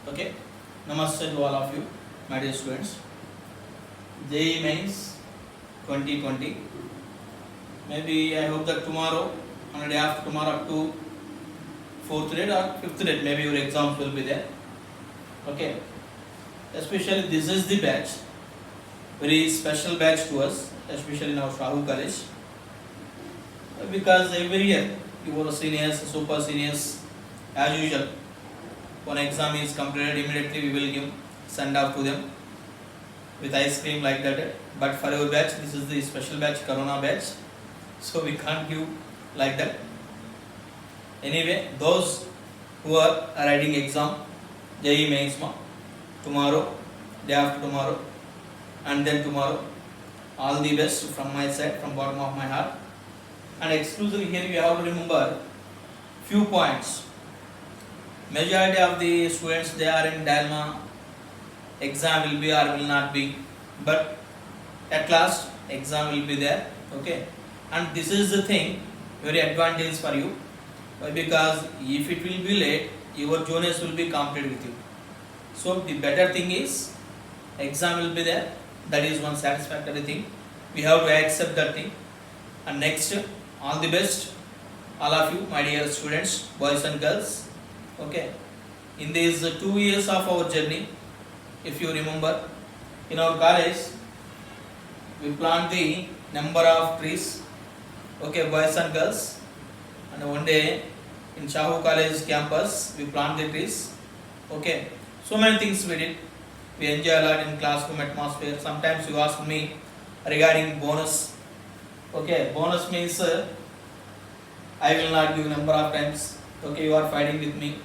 Okay, Namaste to all of you, my dear students. JEE Mains 2020. Maybe I hope that tomorrow, on the day after tomorrow, up to 4th date or 5th date, maybe your exams will be there. Okay, especially this is the batch, very special batch to us, especially in our Shahu College, because every year your seniors, super seniors, as usual, when exam is completed, immediately we will give send off to them with ice cream like that. But for your batch, this is the special batch, Corona batch, so we can't give like that. Anyway, those who are writing exam, JEE Mains tomorrow, day after tomorrow, and then tomorrow, all the best from my side, from bottom of my heart. And exclusively here we have to remember few points. Majority of the students, they are in dilemma, exam will be or will not be, but at last exam will be there. Okay, and this is the thing, very advantage for you, because if it will be late, your juniors will be competed with you. So the better thing is exam will be there. That is one satisfactory thing. We have to accept that thing. And next, all the best, all of you, my dear students, boys and girls. Okay, in these 2 years of our journey, if you remember, in our college, we plant the number of trees. Okay, boys and girls. And one day in Shahu College campus, we plant the trees. Okay, so many things we did. We enjoy a lot in classroom atmosphere. Sometimes you ask me regarding bonus. Okay, bonus means I will not give number of times. Okay, you are fighting with me.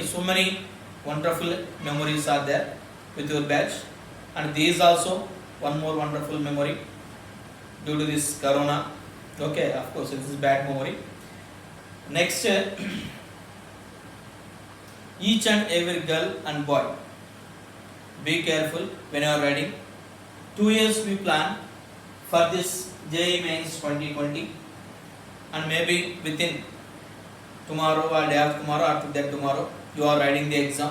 So many wonderful memories are there with your batch. And these also one more wonderful memory due to this Corona. Okay, of course, this is bad memory. Next, each and every girl and boy, be careful when you are writing. 2 years we plan for this JEE Mains 2020, and maybe within tomorrow or day after tomorrow, after that tomorrow, you are writing the exam.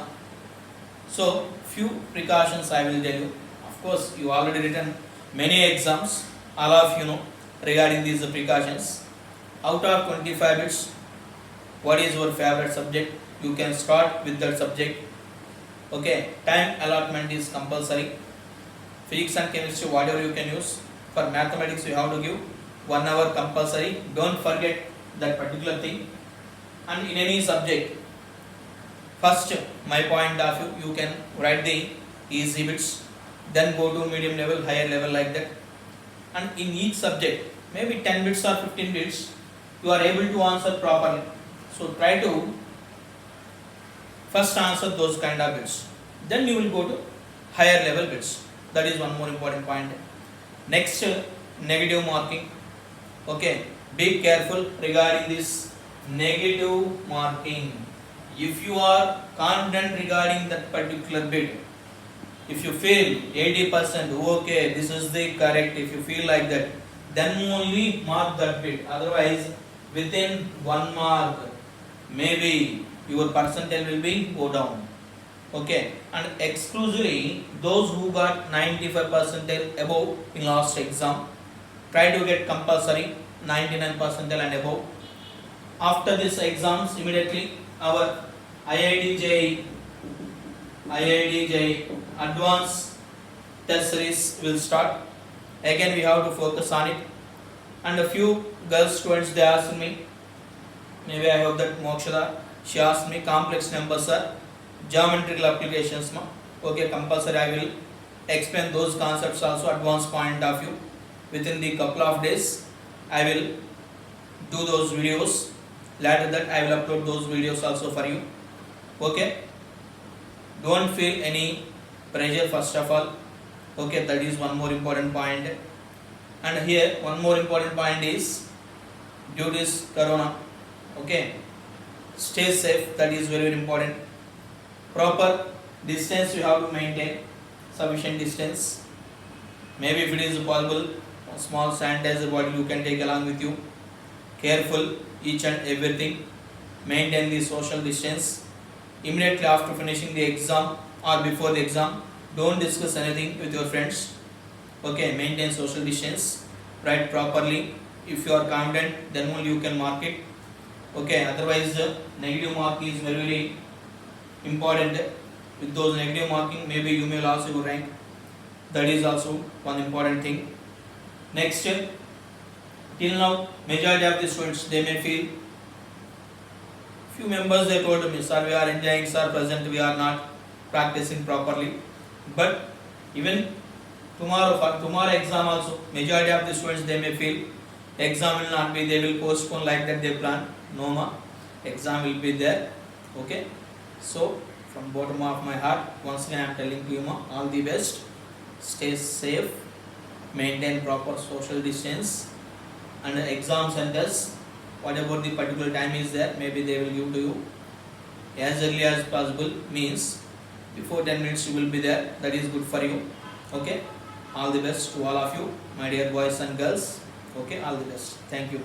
So few precautions I will tell you. Of course, you already written many exams, all of you know regarding these precautions. Out of 25 bits, what is your favorite subject? You can start with that subject. Okay, time allotment is compulsory. Physics and chemistry, whatever you can use. For mathematics, you have to give 1 hour compulsory. Don't forget that particular thing. And in any subject, first, my point of view, you can write the easy bits, then go to medium level, higher level like that. And in each subject, maybe 10 bits or 15 bits, you are able to answer properly. So try to first answer those kind of bits. Then you will go to higher level bits. That is one more important point. Next, negative marking. Okay, be careful regarding this negative marking. If you are confident regarding that particular bit, if you feel 80%, okay, this is the correct, if you feel like that, then only mark that bit. Otherwise, within 1 mark, maybe your percentage will be go down. Okay, and exclusively those who got 95% above in last exam, try to get compulsory 99% and above. After this exams, immediately our IIT JEE advanced test series will start. Again, we have to focus on it. And a few girl students, they asked me, maybe I hope that Mokshada, she asked me complex numbers are geometrical applications. Okay, compulsory I will explain those concepts also, advanced point of view. Within the couple of days, I will do those videos. Later that I will upload those videos also for you. Okay, don't feel any pressure first of all. Okay, that is one more important point. And here one more important point is, due to this Corona, okay, stay safe. That is very, very important. Proper distance you have to maintain, sufficient distance. Maybe if it is possible, a small sanitizer bottle you can take along with you. Careful each and everything. Maintain the social distance. immediately after finishing the exam or before the exam. Don't discuss anything with your friends. Okay, maintain social distance, write properly. If you are confident, then only you can mark it. Okay, otherwise negative marking is very, very important. With those negative marking, maybe you may lose your rank. That is also one important thing. Next, till now, majority of the students, they may feel, few members they told me, sir, we are enjoying, sir, present we are not practicing properly. But even tomorrow, for tomorrow exam also, majority of the students, they may feel exam will not be, they will postpone like that they plan. No ma, exam will be there. Okay, so from bottom of my heart, once again I am telling you ma, all the best. Stay safe, maintain proper social distance, and exam centers, whatever the particular time is there, maybe they will give to you as early as possible, means before 10 minutes you will be there. That is good for you. Okay, all the best to all of you, my dear boys and girls. Okay, all the best. Thank you.